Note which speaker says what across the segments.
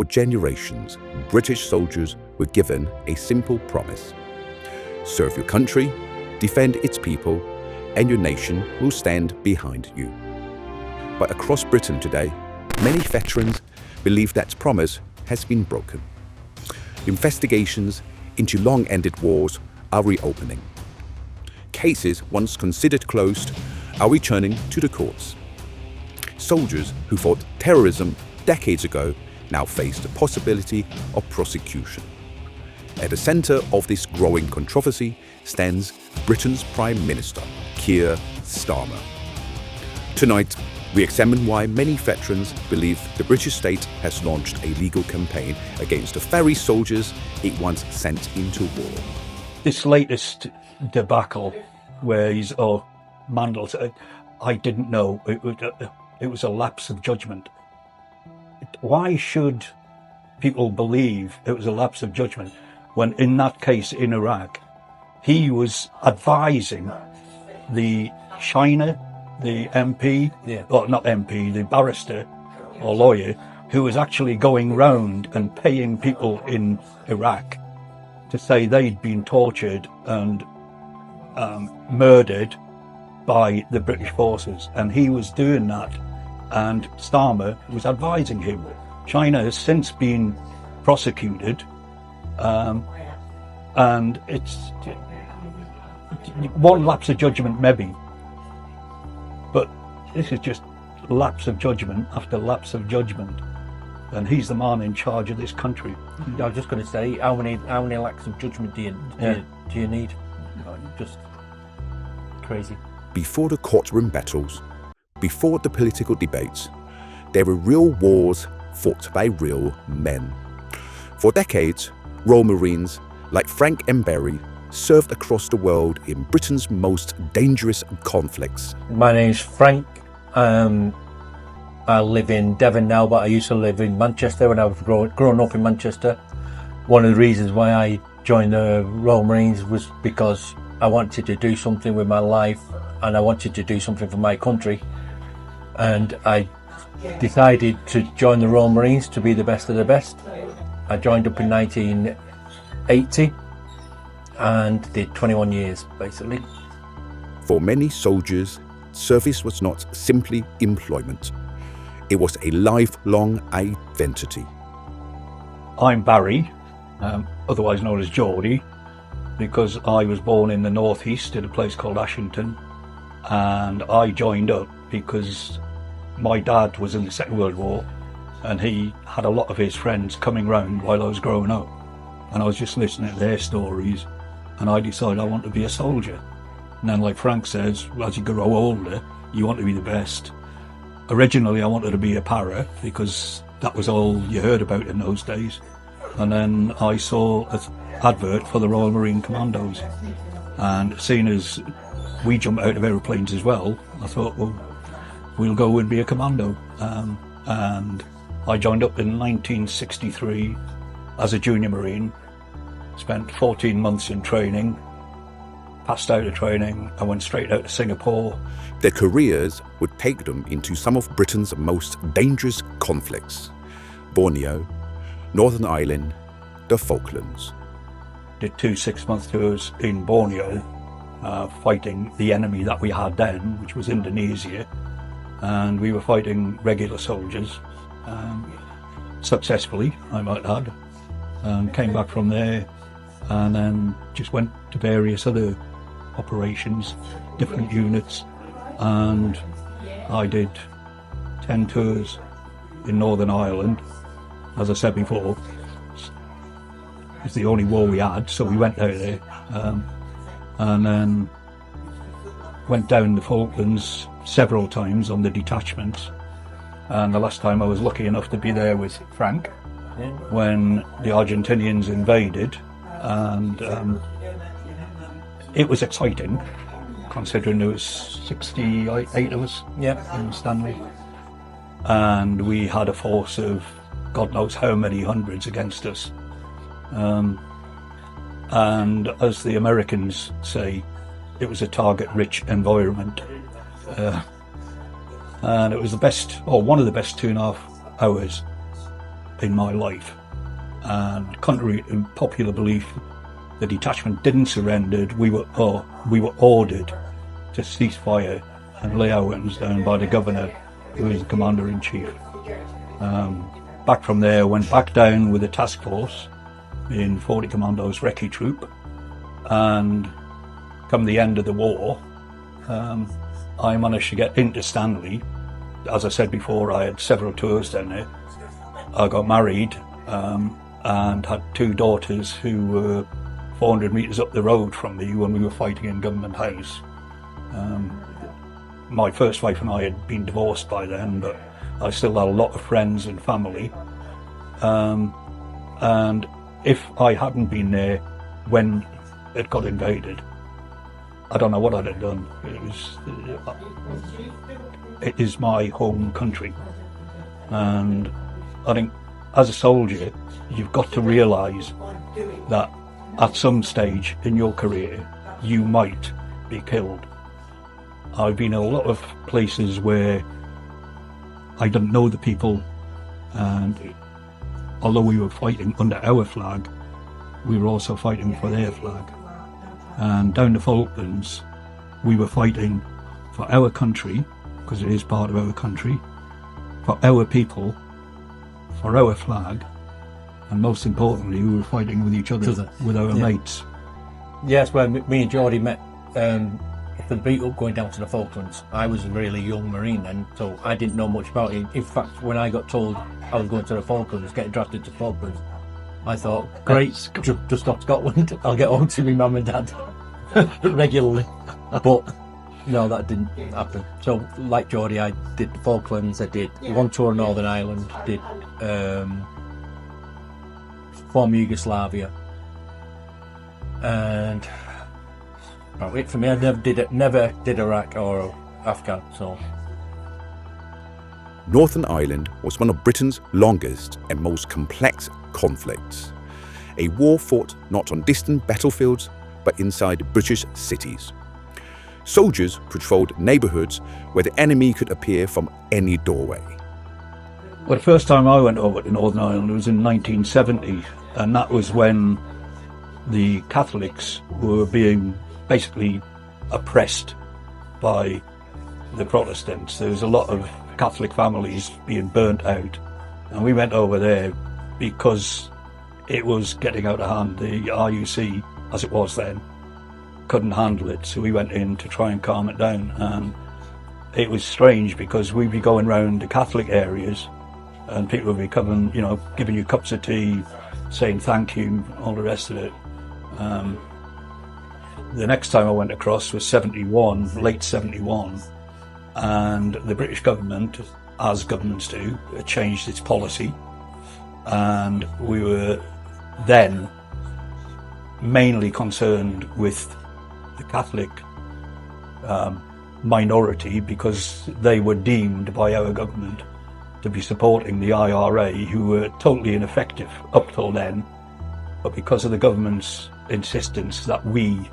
Speaker 1: generations, British soldiers were given a simple promise: serve your country, defend its people, and your nation will stand behind you. But across Britain today, many veterans believe that promise has been broken. Investigations into long-ended wars are reopening. Cases once considered closed are returning to the courts. Soldiers who fought terrorism decades ago now face the possibility of prosecution. At the centre of this growing controversy stands Britain's Prime Minister, Kier Starmer. Tonight, we examine why many veterans believe the British state has launched a legal campaign against the very soldiers it once sent into war.
Speaker 2: This latest debacle where he's Mandel said, I didn't know, it was a lapse of judgment. Why should people believe it was a lapse of judgment when in that case in Iraq, he was advising the China, the MP, not MP, the barrister or lawyer who was actually going round and paying people in Iraq to say they'd been tortured and murdered by the British forces, and he was doing that, and Starmer was advising him. China has since been prosecuted, and it's one lapse of judgment maybe, but this is just lapse of judgment after lapse of judgment, and he's the man in charge of this country.
Speaker 3: I was just going to say, how many lapses of judgment do you need? Just crazy.
Speaker 1: Before the courtroom battles, before the political debates, there were real wars fought by real men. For decades, Royal Marines like Frank and Barry served across the world in Britain's most dangerous conflicts.
Speaker 3: My name's Frank. I live in Devon now, but I used to live in Manchester when I was growing up in Manchester. One of the reasons why I joined the Royal Marines was because I wanted to do something with my life and I wanted to do something for my country. And I decided to join the Royal Marines to be the best of the best. I joined up in 1980 and did 21 years, basically.
Speaker 1: For many soldiers, service was not simply employment. It was a lifelong identity.
Speaker 2: I'm Barry, otherwise known as Geordie, because I was born in the northeast in a place called Ashington, and I joined up because my dad was in the Second World War and he had a lot of his friends coming round while I was growing up, and I was just listening to their stories and I decided I want to be a soldier. And then, like Frank says, as you grow older you want to be the best. Originally I wanted to be a para because that was all you heard about in those days, and then I saw an advert for the Royal Marine Commandos, and seeing as we jump out of aeroplanes as well, I thought, well, we'll go and be a commando. And I joined up in 1963 as a junior Marine, spent 14 months in training, passed out of training, and went straight out to Singapore.
Speaker 1: Their careers would take them into some of Britain's most dangerous conflicts: Borneo, Northern Ireland, the Falklands.
Speaker 2: Did 2 6-month tours in Borneo, fighting the enemy that we had then, which was Indonesia, and we were fighting regular soldiers, successfully, I might add, and came back from there and then just went to various other operations, different units, and I did 10 tours in Northern Ireland. As I said before, it's the only war we had, so we went out there, and then went down the Falklands several times on the detachments, and the last time I was lucky enough to be there with Frank when the Argentinians invaded, and it was exciting considering there was 68 of us in Stanley, and we had a force of God knows how many hundreds against us, and as the Americans say, it was a target-rich environment, and it was the best, or one of the best 2.5 hours in my life. And contrary to popular belief, the detachment didn't surrender. We were ordered to cease fire and lay our weapons down by the governor, who is the commander-in-chief. Back from there, went back down with a task force in 40 Commandos Recce Troop, and come the end of the war, I managed to get into Stanley. As I said before, I had several tours down there. I got married and had 2 daughters who were 400 metres up the road from me when we were fighting in Government House. My first wife and I had been divorced by then, but I still had a lot of friends and family. And if I hadn't been there when it got invaded, I don't know what I'd have done. It is my home country. And I think as a soldier, you've got to realise that at some stage in your career, you might be killed. I've been in a lot of places where I didn't know the people, and although we were fighting under our flag, we were also fighting for their flag. And down the Falklands, we were fighting for our country, because it is part of our country, for our people, for our flag, and most importantly, we were fighting with each other, with our mates.
Speaker 3: Yes, well, me and Geordie met for the beat up going down to the Falklands. I was a really young Marine then, so I didn't know much about it. In fact, when I got told I was going to the Falklands, getting drafted to the Falklands, I thought, great, just off Scotland, I'll get home to my mum and dad regularly. But no, that didn't happen. So, like Geordie, I did the Falklands, I did one tour of Northern Ireland, did former Yugoslavia, and about it for me. I never did Iraq or Afghan. So
Speaker 1: Northern Ireland was one of Britain's longest and most complex conflicts. A war fought not on distant battlefields, but inside British cities. Soldiers patrolled neighbourhoods where the enemy could appear from any doorway.
Speaker 2: Well, the first time I went over to Northern Ireland was in 1970, and that was when the Catholics were being basically oppressed by the Protestants. There was a lot of Catholic families being burnt out, and we went over there because it was getting out of hand. The RUC, as it was then, couldn't handle it, so we went in to try and calm it down. And it was strange because we'd be going around the Catholic areas and people would be coming, giving you cups of tea, saying thank you, all the rest of it. The next time I went across was 71, late 71, and the British government, as governments do, changed its policy, and we were then mainly concerned with the Catholic minority because they were deemed by our government to be supporting the IRA, who were totally ineffective up till then, but because of the government's insistence that we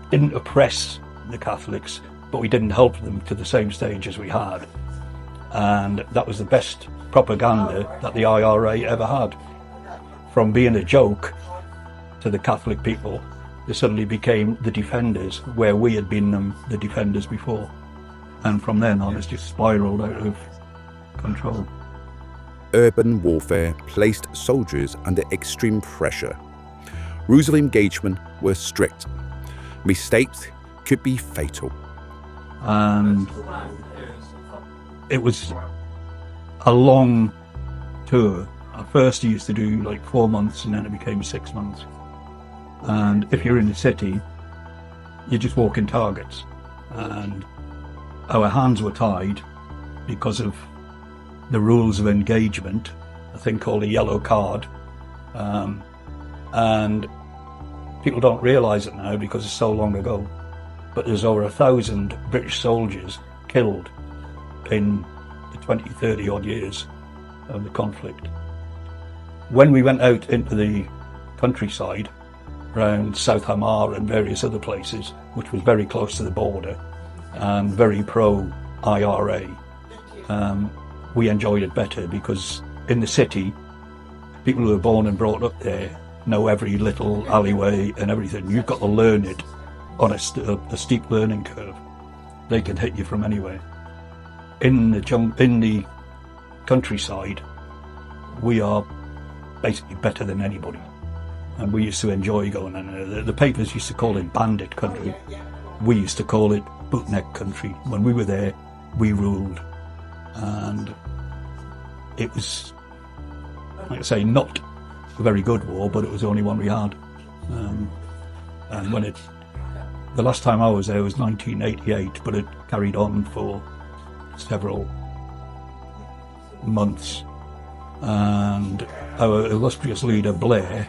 Speaker 2: didn't oppress the Catholics, but we didn't help them to the same stage as we had. And that was the best propaganda that the IRA ever had. From being a joke to the Catholic people, they suddenly became the defenders, where we had been the defenders before. And from then on, it's just spiralled out of control.
Speaker 1: Urban warfare placed soldiers under extreme pressure. Rules of engagement were strict. Mistakes could be fatal.
Speaker 2: And it was a long tour. At first, I used to do like 4 months, and then it became 6 months. And if you're in the city, you just walk in targets. And our hands were tied because of the rules of engagement, a thing called a yellow card. And people don't realise it now because it's so long ago, but there's over 1,000 British soldiers killed in the 20, 30 odd years of the conflict. When we went out into the countryside around South Hamar and various other places, which was very close to the border and very pro-IRA, we enjoyed it better, because in the city, people who are born and brought up there know every little alleyway and everything. You've got to learn it on a steep learning curve. They can hit you from anywhere. In the countryside, we are basically better than anybody, and we used to enjoy going in there. The papers used to call it bandit country. We used to call it bootneck country. When we were there, we ruled, and it was, like I say, not a very good war, but it was the only one we had. And when the last time I was there was 1988, but it carried on for several months. And our illustrious leader, Blair,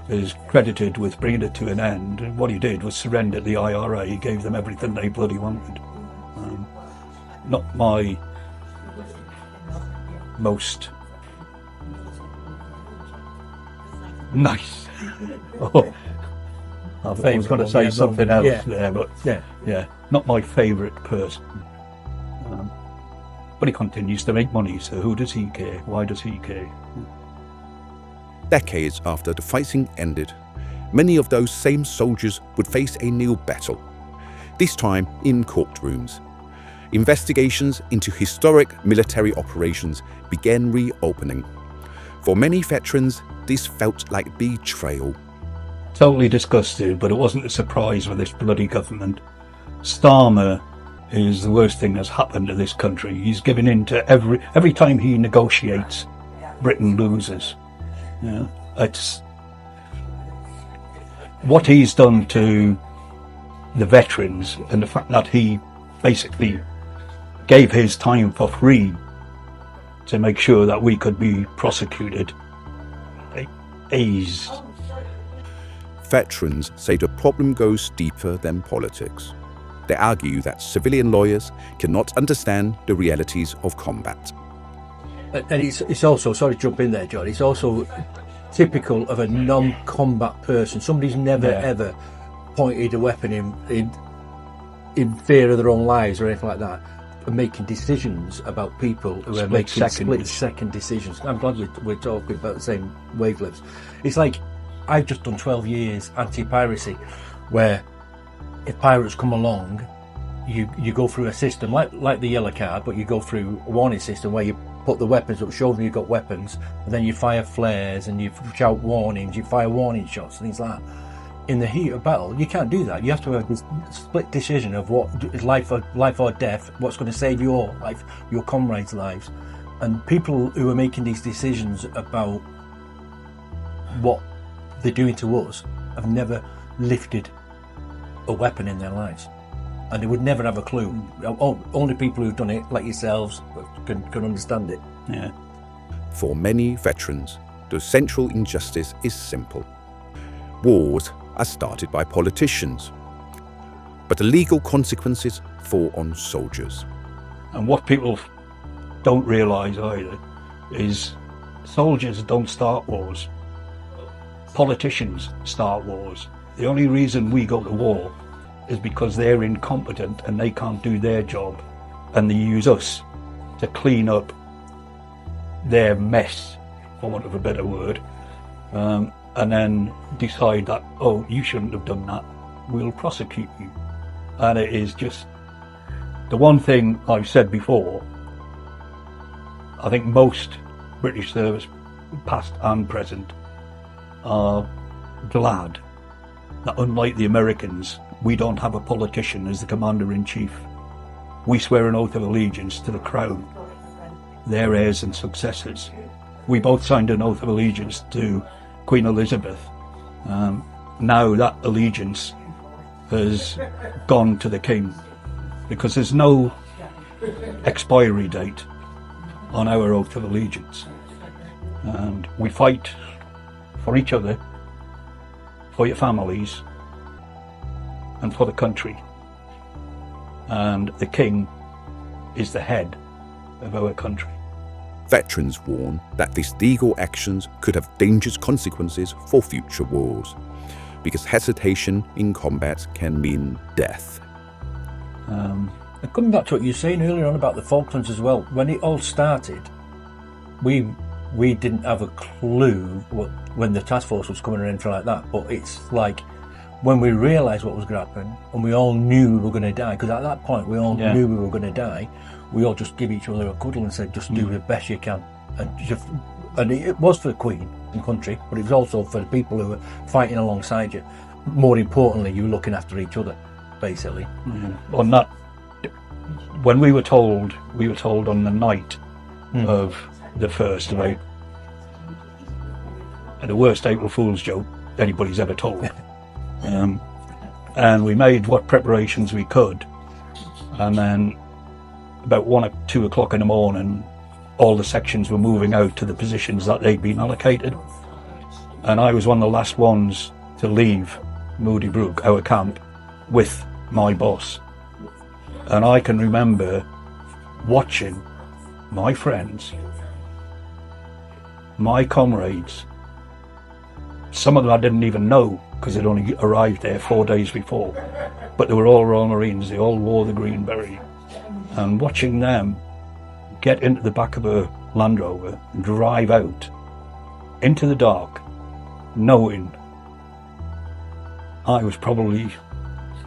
Speaker 2: is credited with bringing it to an end. And what he did was surrender the IRA. He gave them everything they bloody wanted. Not my most nice. I was going to say something else there, but yeah, not my favourite person. But he continues to make money, so who does he care? Why does he care?
Speaker 1: Decades after the fighting ended, many of those same soldiers would face a new battle, this time in courtrooms. Investigations into historic military operations began reopening. For many veterans, this felt like betrayal.
Speaker 2: Totally disgusted, but it wasn't a surprise with this bloody government. Starmer is the worst thing that's happened to this country. He's given in to every time he negotiates, Britain loses. Yeah, it's what he's done to the veterans, and the fact that he basically gave his time for free to make sure that we could be prosecuted.
Speaker 1: Veterans say the problem goes deeper than politics. They argue that civilian lawyers cannot understand the realities of combat.
Speaker 3: And it's also, sorry to jump in there, John, it's also typical of a non-combat person. Somebody's never ever pointed a weapon in fear of their own lives or anything like that, and making decisions about people who are making split-second decisions. I'm glad we're talking about the same wavelengths. It's like, I've just done 12 years anti-piracy, where if pirates come along, you go through a system like the yellow card, but you go through a warning system where you put the weapons up, show them you've got weapons, and then you fire flares and you shout warnings, you fire warning shots, things like that. In the heat of battle, you can't do that. You have to have this split decision of what is life or death, what's going to save your life, your comrades' lives. And people who are making these decisions about what they're doing to us have never lifted a weapon in their lives, and they would never have a clue. Only people who've done it, like yourselves, can understand it.
Speaker 2: Yeah.
Speaker 1: For many veterans, the central injustice is simple. Wars are started by politicians, but the legal consequences fall on soldiers.
Speaker 2: And what people don't realise either is soldiers don't start wars. Politicians start wars. The only reason we go to war is because they're incompetent and they can't do their job, and they use us to clean up their mess, for want of a better word, and then decide that, oh, you shouldn't have done that, we'll prosecute you. And it is just the one thing I've said before. I think most British service, past and present, are glad that, unlike the Americans, we don't have a politician as the commander-in-chief. We swear an oath of allegiance to the crown, their heirs and successors. We both signed an oath of allegiance to Queen Elizabeth. Now that allegiance has gone to the King, because there's no expiry date on our oath of allegiance. And we fight for each other, for your families, and for the country. And the King is the head of our country.
Speaker 1: Veterans warn that these legal actions could have dangerous consequences for future wars, because hesitation in combat can mean death.
Speaker 3: Coming back to what you were saying earlier on about the Falklands as well, when it all started, we didn't have a clue when the task force was coming or anything like that. But it's like when we realised what was going to happen, and we all knew we were going to die, because at that point we all knew we were going to die. We all just give each other a cuddle and said, "Just do the best you can." And it was for the Queen and country, but it was also for the people who were fighting alongside you. More importantly, you were looking after each other, basically.
Speaker 2: On that, when we were told on the night of the first about the worst April Fool's joke anybody's ever told. And we made what preparations we could, and then about 1 or 2 o'clock in the morning, all the sections were moving out to the positions that they'd been allocated, and I was one of the last ones to leave Moody Brook, our camp, with my boss. And I can remember watching my friends, my comrades, some of them I didn't even know because they'd only arrived there 4 days before, but they were all Royal Marines, they all wore the green beret, and watching them get into the back of a Land Rover and drive out into the dark, knowing I was probably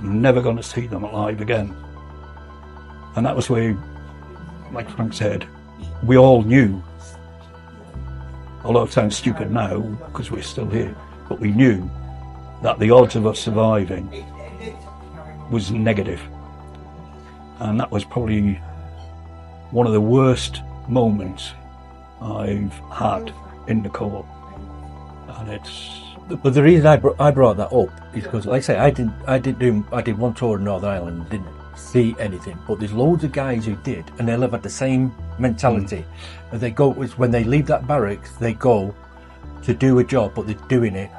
Speaker 2: never going to see them alive again. And that was where, like Frank said, we all knew, although it sounds stupid now because we're still here, but we knew that the odds of us surviving was negative. And that was probably one of the worst moments I've had in the Corps. And it's...
Speaker 3: But the reason I brought that up is because, like I say, I did one tour in Northern Ireland and didn't see anything, but there's loads of guys who did, and they live at the same mentality. And they go, when they leave that barracks, they go to do a job, but they're doing it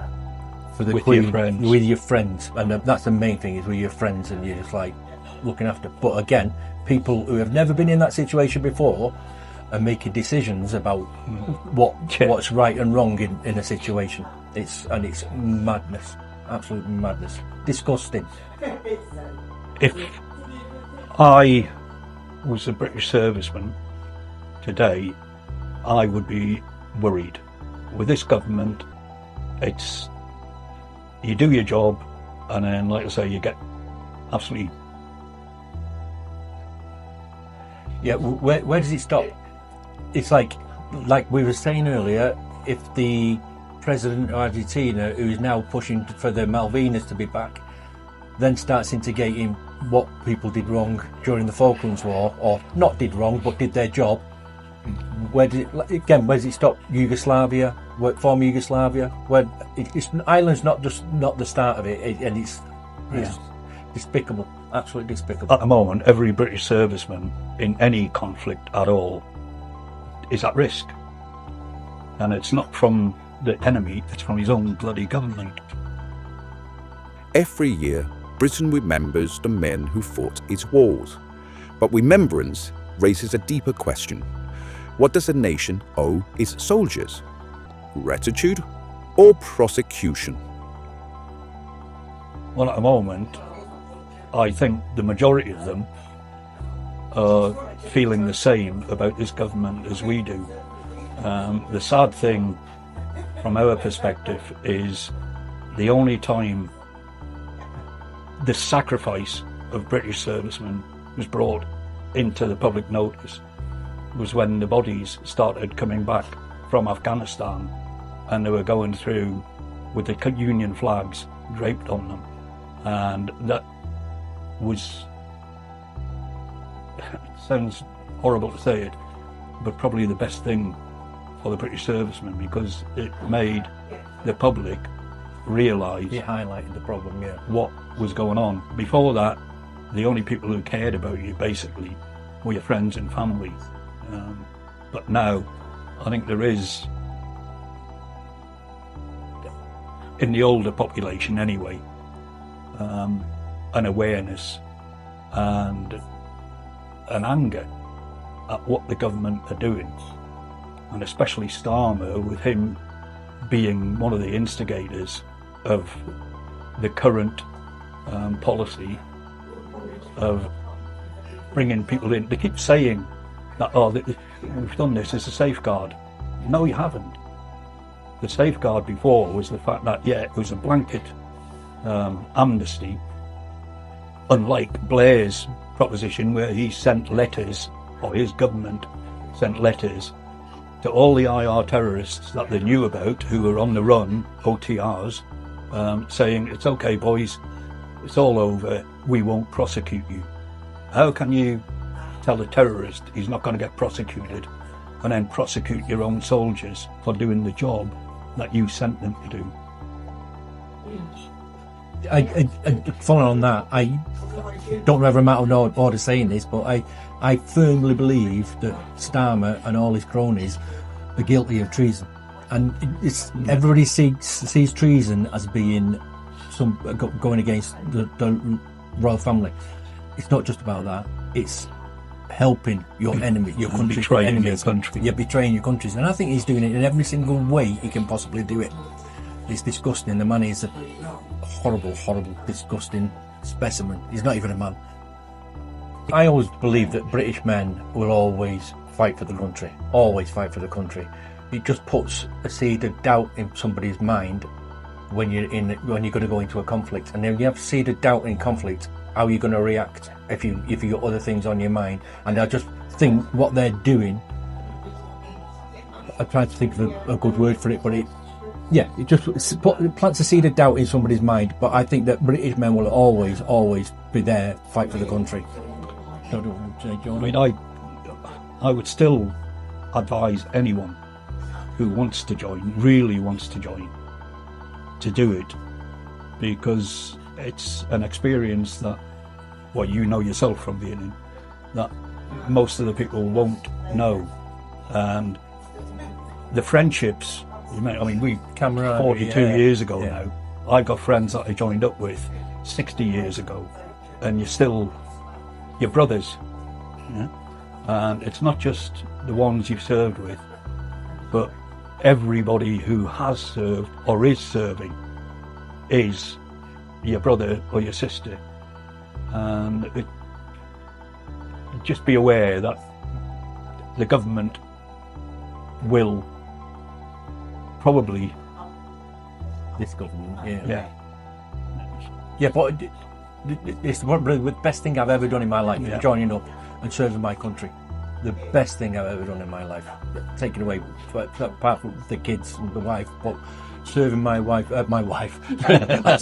Speaker 3: for the Queen, with your friends, and that's the main thing, is with your friends, and you're just like looking after. But again, people who have never been in that situation before are making decisions about what's right and wrong in a situation. It's madness, absolute madness, disgusting.
Speaker 2: If I was a British serviceman today, I would be worried. With this government, it's you do your job, and then, like I say, you get absolutely...
Speaker 3: Yeah, where does it stop? It's like we were saying earlier, if the President of Argentina, who is now pushing for the Malvinas to be back, then starts integrating what people did wrong during the Falklands War, or not did wrong, but did their job, where does it stop? Yugoslavia, former Yugoslavia, where Ireland's not the start of it, and it's despicable, absolutely despicable.
Speaker 2: At the moment, every British serviceman in any conflict at all is at risk, and it's not from the enemy, it's from his own bloody government.
Speaker 1: Every year, Britain remembers the men who fought its wars. But remembrance raises a deeper question. What does a nation owe its soldiers? Gratitude or prosecution?
Speaker 2: Well, at the moment, I think the majority of them are feeling the same about this government as we do. The sad thing from our perspective is the only time the sacrifice of British servicemen was brought into the public notice was when the bodies started coming back from Afghanistan, and they were going through with the Union flags draped on them, and that was, it sounds horrible to say it, but probably the best thing for the British servicemen, because it made the public realise...
Speaker 3: It highlighted the problem, yeah.
Speaker 2: What was going on. Before that, the only people who cared about you basically were your friends and family. But now, I think there is, in the older population anyway, an awareness and an anger at what the government are doing, and especially Starmer, with him being one of the instigators of the current policy of bringing people in. They keep saying that, oh, we've done this as a safeguard. No, you haven't. The safeguard before was the fact that, yeah, it was a blanket amnesty, unlike Blair's proposition where he sent letters, or his government sent letters to all the IR terrorists that they knew about who were on the run, OTRs, saying, it's okay, boys, it's all over, we won't prosecute you. How can you tell a terrorist he's not going to get prosecuted and then prosecute your own soldiers for doing the job that you sent them to do?
Speaker 3: I following on that, I don't ever amount of order saying this, but I firmly believe that Starmer and all his cronies are guilty of treason, and everybody sees treason as being going against the royal family. It's not just about that. It's helping your enemy, your country,
Speaker 2: betraying your country.
Speaker 3: You're betraying your countries, and I think he's doing it in every single way he can possibly do it. It's disgusting. The man is a horrible, horrible, disgusting specimen. He's not even a man. I always believe that British men will always fight for the country. Always fight for the country. It just puts a seed of doubt in somebody's mind when you're going to go into a conflict. And then you have a seed of doubt in conflict. How are you going to react if you got other things on your mind? And I just think what they're doing. I tried to think of a good word for it, but it plants a seed of doubt in somebody's mind. But I think that British men will always, always be there, fight for the country. Don't know what to say, John.
Speaker 2: I mean, I would still advise anyone who wants to join, really wants to join, to do it, because it's an experience that, well, you know yourself from being in, that most of the people won't know. And the friendships, we 42 years ago now, I got friends that I joined up with 60 years ago, and you're still your brothers. Yeah? And it's not just the ones you've served with, but everybody who has served or is serving is your brother or your sister. And just be aware that the government will probably...
Speaker 3: This government, yeah, but it's the best thing I've ever done in my life, joining up and serving my country. The best thing I've ever done in my life. Taken away, apart from the kids and the wife, but serving my wife. I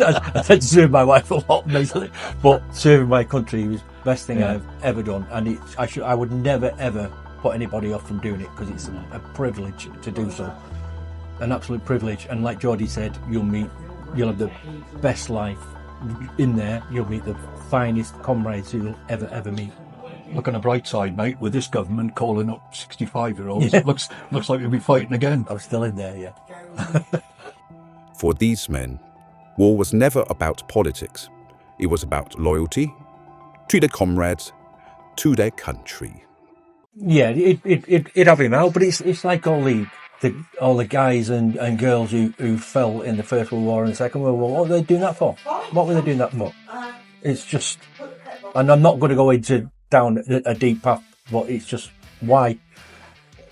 Speaker 3: tend to serve my wife a lot, basically. But serving my country was the best thing I've ever done, and I would never ever put anybody off from doing it, because it's a privilege to do so, an absolute privilege. And like Geordie said, you'll have the best life in there. You'll meet the finest comrades you'll ever meet.
Speaker 2: Look on the bright side, mate, with this government calling up 65-year-olds, it looks like we'll be fighting again.
Speaker 3: I'm still in there, yeah.
Speaker 1: For these men, war was never about politics. It was about loyalty to their comrades, to their country.
Speaker 3: Yeah, it have him out, but it's like all the guys and girls who fell in the First World War and the Second World War. What were they doing that for? What were they doing that for? It's just, and I'm not going to go down a deep path, but it's just why,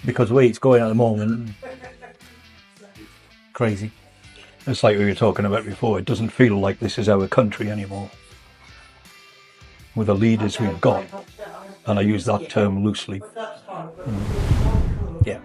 Speaker 3: because the way it's going at the moment, crazy.
Speaker 2: It's like we were talking about before, it doesn't feel like this is our country anymore with the leaders we've got, and I use that term loosely.
Speaker 3: Yeah.